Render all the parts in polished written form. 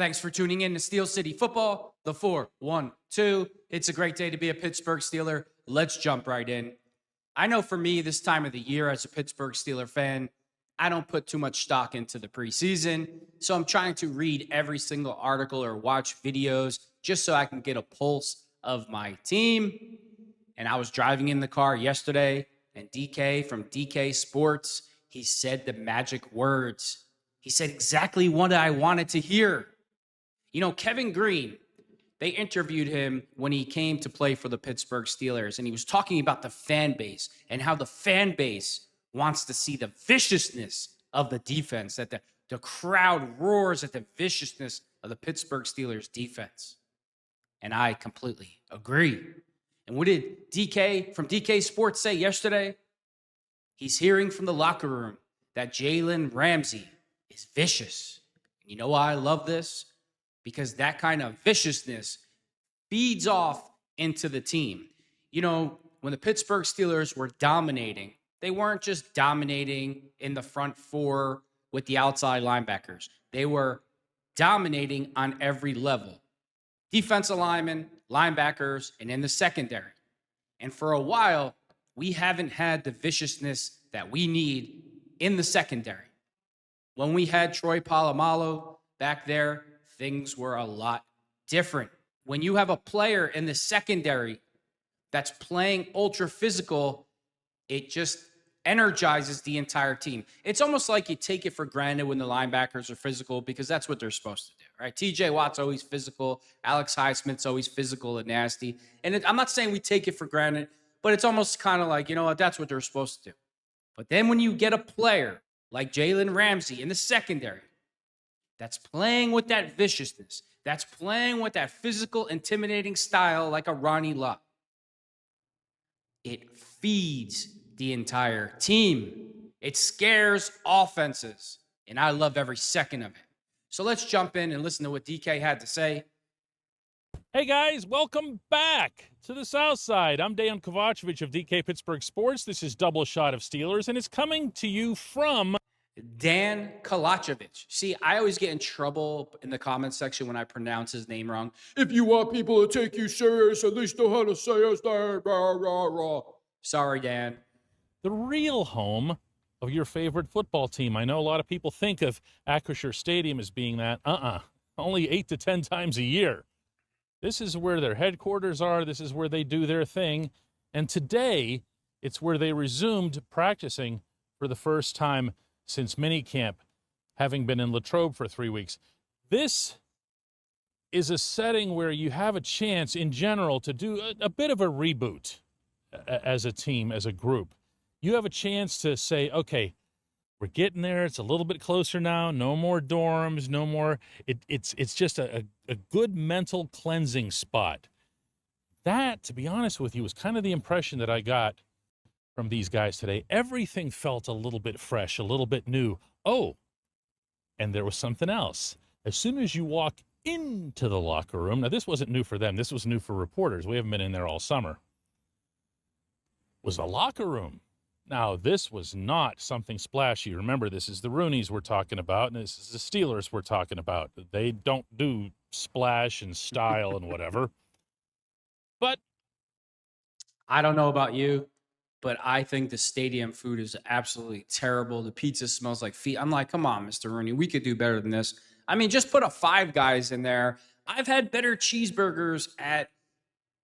Thanks for tuning in to Steel City Football, the 4-1-2. It's a great day to be a Pittsburgh Steeler. Let's jump right in. I know for me, this time of the year as a Pittsburgh Steeler fan, I don't put too much stock into the preseason. So I'm trying to read every single article or watch videos just so I can get a pulse of my team. And I was driving in the car yesterday, and DK from DK Sports, he said the magic words. He said exactly what I wanted to hear. You know, Kevin Green, they interviewed him when he came to play for the Pittsburgh Steelers, and he was talking about the fan base and how the fan base wants to see the viciousness of the defense, that the crowd roars at the viciousness of the Pittsburgh Steelers defense. And I completely agree. And what did DK from DK Sports say yesterday? He's hearing from the locker room that Jalen Ramsey is vicious. And you know why I love this? Because that kind of viciousness feeds off into the team. You know, when the Pittsburgh Steelers were dominating, they weren't just dominating in the front four with the outside linebackers. They were dominating on every level. Defensive linemen, linebackers, and in the secondary. And for a while, we haven't had the viciousness that we need in the secondary. When we had Troy Polamalu back there, things were a lot different. When you have a player in the secondary that's playing ultra physical, it just energizes the entire team. It's almost like you take it for granted when the linebackers are physical because that's what they're supposed to do, right? TJ Watt's always physical. Alex Highsmith's always physical and nasty. And I'm not saying we take it for granted, but it's almost kind of like, you know what, that's what they're supposed to do. But then when you get a player like Jalen Ramsey in the secondary that's playing with that viciousness, that's playing with that physical, intimidating style like a Ronnie Lott, it feeds the entire team. It scares offenses, and I love every second of it. So let's jump in and listen to what DK had to say. Hey guys, welcome back to the South Side. I'm Dan Kovacevic of DK Pittsburgh Sports. This is Double Shot of Steelers, and it's coming to you from Dan Kovacevic. See, I always get in trouble in the comments section when I pronounce his name wrong. If you want people to take you serious, at least know how to say his name. Rah, rah, rah. Sorry, Dan. the real home of your favorite football team. I know a lot of people think of Acrisure Stadium as being that. Only 8 to 10 times a year. This is where their headquarters are. This is where they do their thing. And today, it's where they resumed practicing for the first time since minicamp, having been in Latrobe for 3 weeks. This is a setting where you have a chance in general to do a bit of a reboot as a team, as a group. You have a chance to say, okay, we're getting there. It's a little bit closer now. No more dorms, no more. It's just a good mental cleansing spot. That, to be honest with you, was kind of the impression that I got from these guys today. Everything felt a little bit fresh, a little bit new. Oh, and there was something else. As soon as you walk into the locker room, now this wasn't new for them. This was new for reporters. We haven't been in there all summer. Was the locker room. Now, this was not something splashy. Remember, this is the Rooneys we're talking about, and this is the Steelers we're talking about. They don't do splash and style and whatever. But I don't know about you, but I think the stadium food is absolutely terrible. The pizza smells like feet. I'm like, come on, Mr. Rooney, we could do better than this. I mean, just put a Five Guys in there. I've had better cheeseburgers at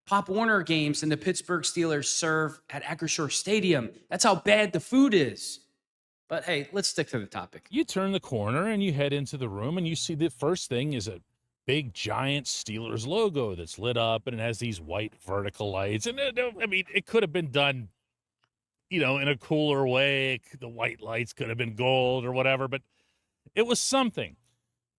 Pop Warner games than the Pittsburgh Steelers serve at Acrisure Stadium. That's how bad the food is. But hey, let's stick to the topic. You turn the corner and you head into the room and you see the first thing is a big giant Steelers logo that's lit up and it has these white vertical lights. And it could have been done, in a cooler way. The white lights could have been gold or whatever, but it was something.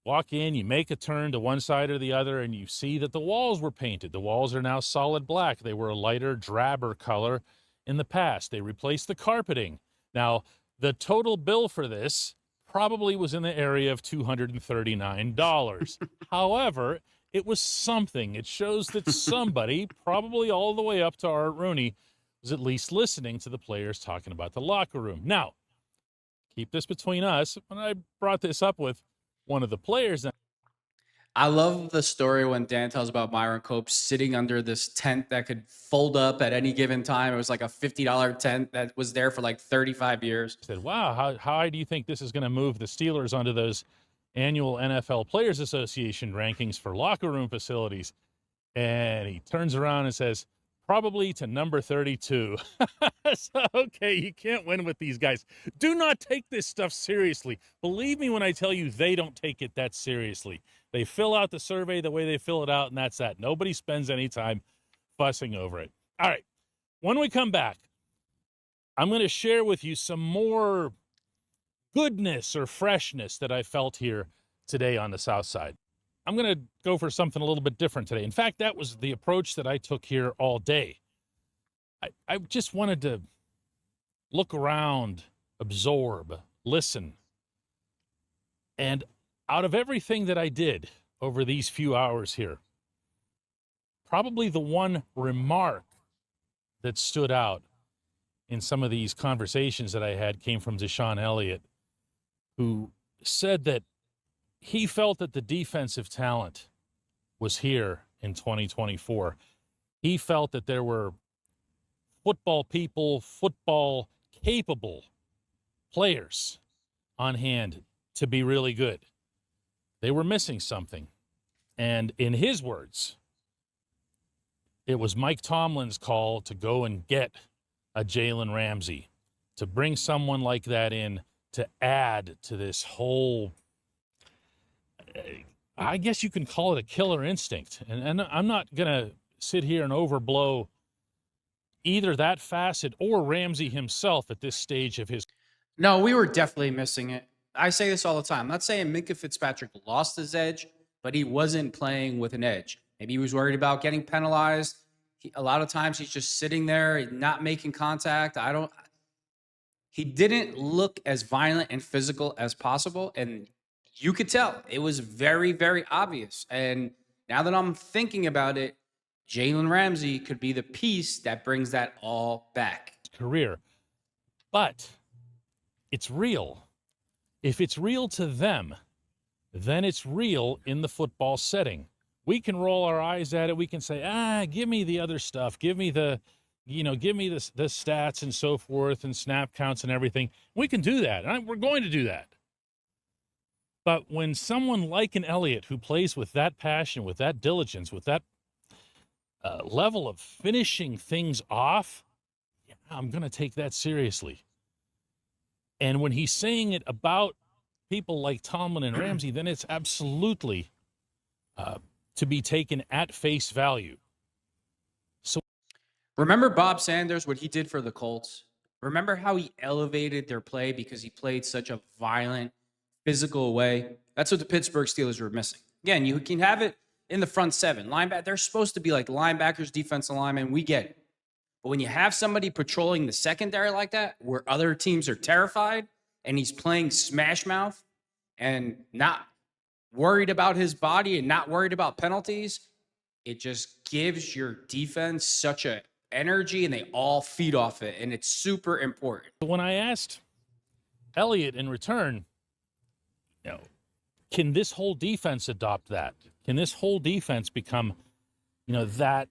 Walk in, you make a turn to one side or the other, and you see that the walls were painted. The walls are now solid black. They were a lighter, drabber color in the past. They replaced the carpeting. Now, the total bill for this probably was in the area of $239. However, it was something. It shows that somebody, probably all the way up to Art Rooney, was at least listening to the players talking about the locker room. Now, keep this between us. When I brought this up with one of the players, I love the story when Dan tells about Myron Cope sitting under this tent that could fold up at any given time. It was like a $50 tent that was there for like 35 years. Said, wow, how high do you think this is going to move the Steelers onto those annual NFL Players Association rankings for locker room facilities? And he turns around and says, probably to number 32. So, okay, you can't win with these guys. Do not take this stuff seriously. Believe me when I tell you they don't take it that seriously. They fill out the survey the way they fill it out, and that's that. Nobody spends any time fussing over it. All right, when we come back, I'm going to share with you some more goodness or freshness that I felt here today on the South Side. I'm going to go for something a little bit different today. In fact, that was the approach that I took here all day. I just wanted to look around, absorb, listen. And out of everything that I did over these few hours here, probably the one remark that stood out in some of these conversations that I had came from Deshaun Elliott, who said that he felt that the defensive talent was here in 2024. He felt that there were football people, football capable players on hand to be really good. They were missing something. And in his words, it was Mike Tomlin's call to go and get a Jalen Ramsey, to bring someone like that in to add to this whole, I guess you can call it a killer instinct. And I'm not going to sit here and overblow either that facet or Ramsey himself at this stage of his. No, we were definitely missing it. I say this all the time. I'm not saying Minkah Fitzpatrick lost his edge, but he wasn't playing with an edge. Maybe he was worried about getting penalized. A lot of times he's just sitting there, not making contact. He didn't look as violent and physical as possible. And you could tell it was very, very obvious. And now that I'm thinking about it, Jalen Ramsey could be the piece that brings that all back. Career. But it's real. If it's real to them, then it's real in the football setting. We can roll our eyes at it. We can say, give me the other stuff. Give me the stats and so forth and snap counts and everything. We can do that. And we're going to do that. But when someone like an Elliott who plays with that passion, with that diligence, with that level of finishing things off, I'm going to take that seriously. And when he's saying it about people like Tomlin and Ramsey, then it's absolutely to be taken at face value. So, remember Bob Sanders, what he did for the Colts? Remember how he elevated their play because he played such a violent, physical way? That's what the Pittsburgh Steelers were missing. Again, you can have it in the front seven. Linebacker, they're supposed to be like linebackers, defensive linemen. We get it. But when you have somebody patrolling the secondary like that, where other teams are terrified, and he's playing smash mouth and not worried about his body and not worried about penalties, it just gives your defense such a energy, and they all feed off it, and it's super important. When I asked Elliott in return, can this whole defense adopt that? Can this whole defense become, that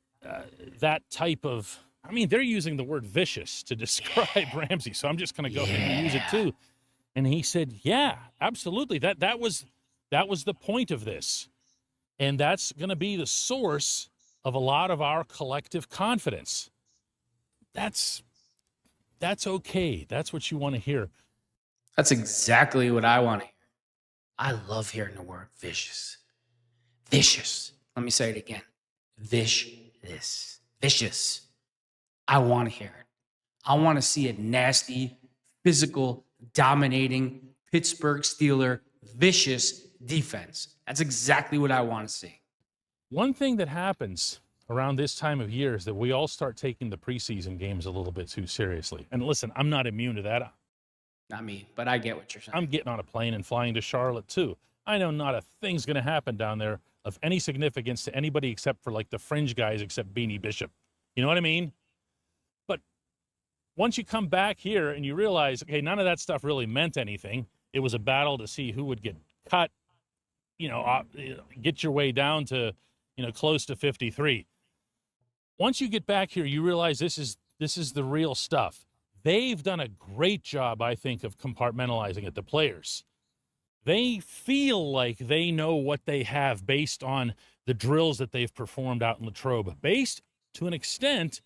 type of? I mean, they're using the word vicious to describe Ramsey, so I'm just going to go ahead and use it too. And he said, "Yeah, absolutely. That was the point of this, and that's going to be the source of a lot of our collective confidence." That's okay. That's what you want to hear. That's exactly what I want to hear. I love hearing the word vicious. Vicious. Let me say it again. Vicious. Vicious. I want to hear it. I want to see a nasty, physical, dominating Pittsburgh Steeler, vicious defense. That's exactly what I want to see. One thing that happens around this time of year is that we all start taking the preseason games a little bit too seriously. And listen, I'm not immune to that. Not me, but I get what you're saying. I'm getting on a plane and flying to Charlotte too. I know not a thing's going to happen down there of any significance to anybody except for like the fringe guys except Beanie Bishop. You know what I mean? But once you come back here and you realize, okay, none of that stuff really meant anything. It was a battle to see who would get cut, get your way down to, close to 53. Once you get back here, you realize this is the real stuff. They've done a great job, I think, of compartmentalizing it, the players. They feel like they know what they have based on the drills that they've performed out in Latrobe, based to an extent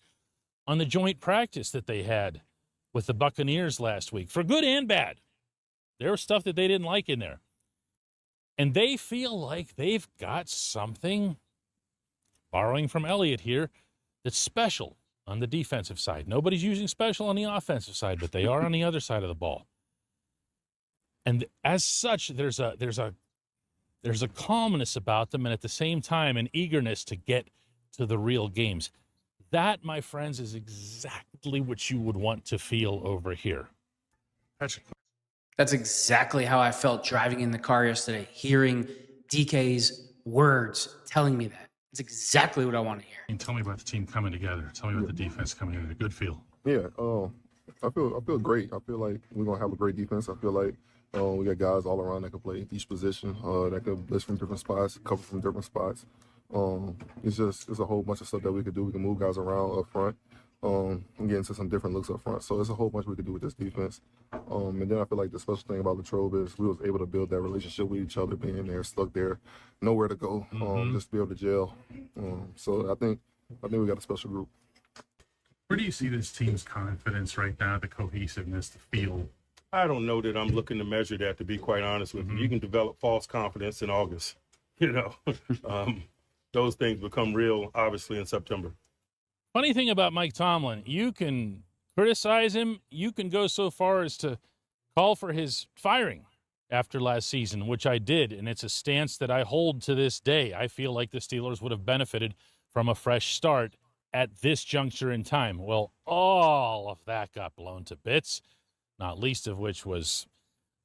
on the joint practice that they had with the Buccaneers last week, for good and bad. There was stuff that they didn't like in there. And they feel like they've got something, borrowing from Elliott here, that's special on the defensive side. Nobody's using special on the offensive side, but they are on the other side of the ball. And as such, there's a calmness about them, and at the same time, an eagerness to get to the real games. That, my friends, is exactly what you would want to feel over here. That's exactly how I felt driving in the car yesterday, hearing DK's words telling me that. It's exactly what I want to hear. And tell me about the team coming together. Tell me about the defense coming together. Good feel. Yeah, I feel great. I feel like we're gonna have a great defense. I feel like we got guys all around that can play each position. That could blitz from different spots, cover from different spots. It's a whole bunch of stuff that we could do. We can move guys around up front, and get into some different looks up front. So there's a whole bunch we could do with this defense. And then I feel like the special thing about Latrobe is we was able to build that relationship with each other, being there, stuck there, nowhere to go, just to be able to gel. So I think we got a special group. Where do you see this team's confidence right now, the cohesiveness, the feel? I don't know that I'm looking to measure that, to be quite honest with you. You can develop false confidence in August. Those things become real, obviously, in September. Funny thing about Mike Tomlin, you can criticize him. You can go so far as to call for his firing after last season, which I did, and it's a stance that I hold to this day. I feel like the Steelers would have benefited from a fresh start at this juncture in time. Well, all of that got blown to bits, not least of which was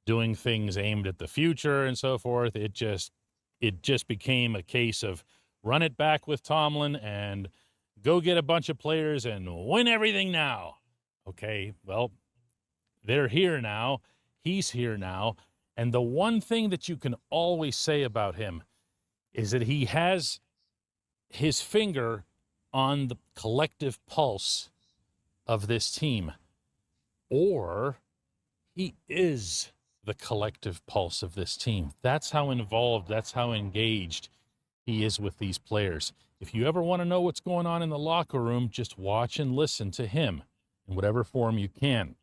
doing things aimed at the future and so forth. It just became a case of run it back with Tomlin and go get a bunch of players and win everything now. Okay, well, they're here now. He's here now. And the one thing that you can always say about him is that he has his finger on the collective pulse of this team, or he is the collective pulse of this team. That's how involved, that's how engaged he is with these players. If you ever want to know what's going on in the locker room, just watch and listen to him in whatever form you can,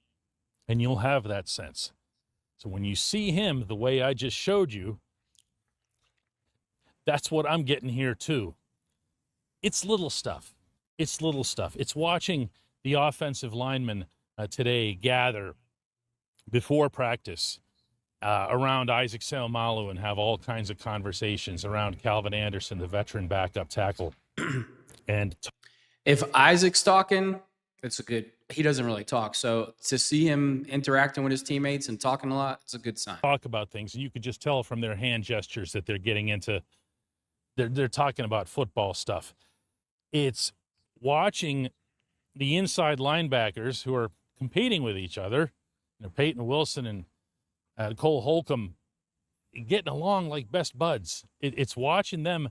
and you'll have that sense. So when you see him the way I just showed you, that's what I'm getting here too. It's little stuff. It's little stuff. It's watching the offensive linemen today gather before practice around Isaac Seumalo and have all kinds of conversations around Calvin Anderson, the veteran backup tackle. And if Isaac's talking, it's a good. He doesn't really talk, so to see him interacting with his teammates and talking a lot, it's a good sign. Talk about things, and you could just tell from their hand gestures that they're getting into. They're talking about football stuff. It's watching the inside linebackers who are competing with each other, Peyton Wilson and Cole Holcomb, getting along like best buds. It's watching them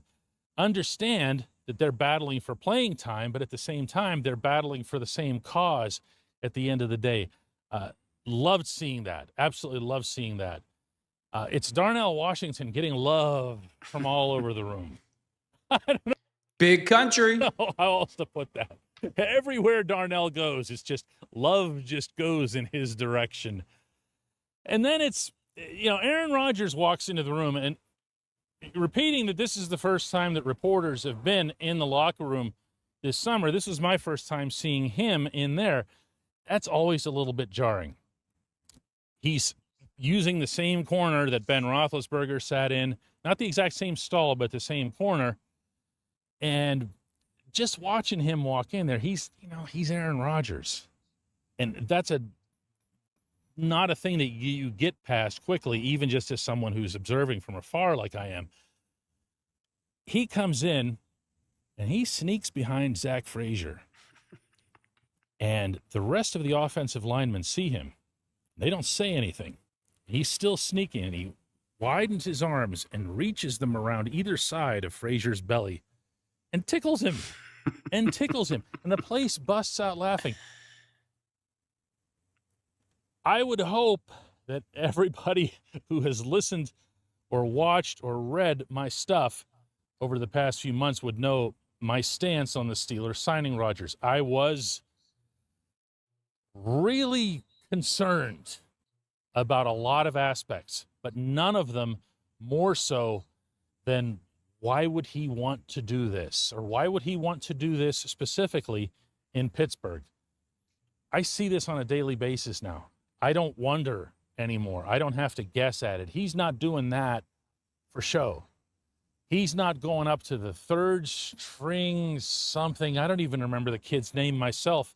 understand that they're battling for playing time, but at the same time, they're battling for the same cause at the end of the day. Loved seeing that. Absolutely loved seeing that. It's Darnell Washington getting love from all over the room. I don't know. Big country. How else to put that? Everywhere Darnell goes, it's just love just goes in his direction. And then it's, Aaron Rodgers walks into the room and repeating that this is the first time that reporters have been in the locker room this summer. This was my first time seeing him in there. That's always a little bit jarring. He's using the same corner that Ben Roethlisberger sat in, not the exact same stall, but the same corner. And just watching him walk in there, he's Aaron Rodgers. And that's not a thing that you get past quickly, even just as someone who's observing from afar like I am. He comes in and he sneaks behind Zach Frazier. And the rest of the offensive linemen see him. They don't say anything. He's still sneaking, and he widens his arms and reaches them around either side of Frazier's belly and tickles him and tickles him. And the place busts out laughing. I would hope that everybody who has listened or watched or read my stuff over the past few months would know my stance on the Steelers signing Rodgers. I was really concerned about a lot of aspects, but none of them more so than why would he want to do this, or why would he want to do this specifically in Pittsburgh? I see this on a daily basis now. I don't wonder anymore. I don't have to guess at it. He's not doing that for show. He's not going up to the third string something. I don't even remember the kid's name myself.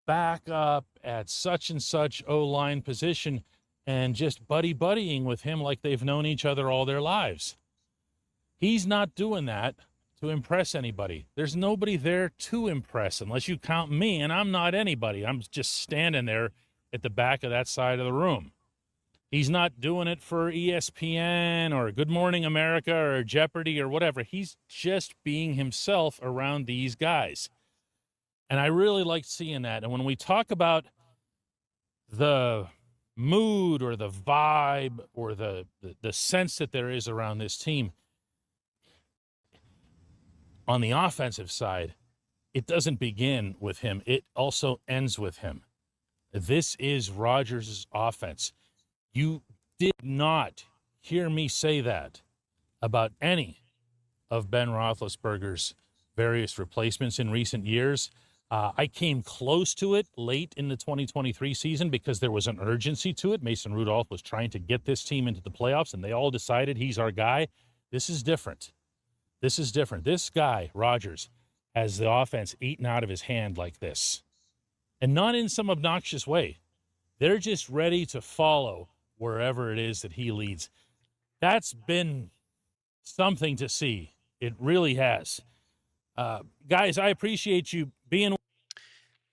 Back up at such and such O-line position and just buddying with him like they've known each other all their lives. He's not doing that to impress anybody. There's nobody there to impress unless you count me, and I'm not anybody. I'm just standing there at the back of that side of the room. He's not doing it for ESPN or Good Morning America or Jeopardy or whatever. He's just being himself around these guys. And I really like seeing that. And when we talk about the mood or the vibe or the sense that there is around this team, on the offensive side, it doesn't begin with him. It also ends with him. This is Rodgers' offense. You did not hear me say that about any of Ben Roethlisberger's various replacements in recent years. I came close to it late in the 2023 season because there was an urgency to it. Mason Rudolph was trying to get this team into the playoffs, and they all decided he's our guy. This is different. This is different. This guy, Rodgers, has the offense eaten out of his hand like this. And not in some obnoxious way. They're just ready to follow wherever it is that he leads. That's been something to see. It really has. Guys, I appreciate you being.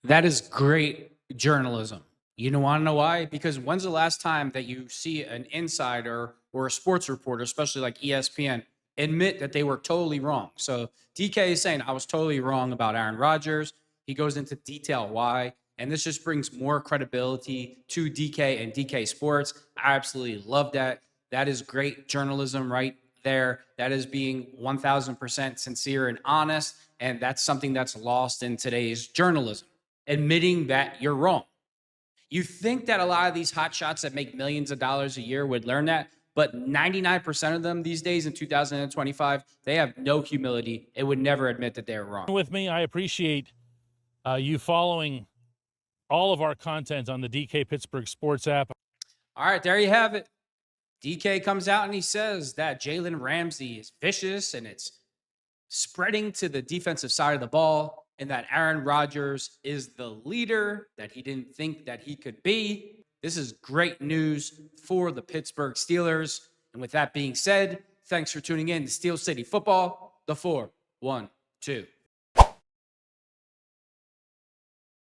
That is great journalism. You don't want to know why? Because when's the last time that you see an insider or a sports reporter, especially like ESPN, admit that they were totally wrong? So DK is saying, I was totally wrong about Aaron Rodgers. He goes into detail why. And this just brings more credibility to DK and DK Sports. I absolutely love that. That is great journalism right there. That is being 1,000% sincere and honest. And that's something that's lost in today's journalism, admitting that you're wrong. You think that a lot of these hot shots that make millions of dollars a year would learn that, but 99% of them these days in 2025, they have no humility. It would never admit that they're wrong. With me, I appreciate you following all of our content on the DK Pittsburgh Sports app. All right, there you have it. DK comes out and he says that Jalen Ramsey is vicious and it's spreading to the defensive side of the ball, and that Aaron Rodgers is the leader that he didn't think that he could be. This is great news for the Pittsburgh Steelers. And with that being said, thanks for tuning in to Steel City Football, the 4-1-2.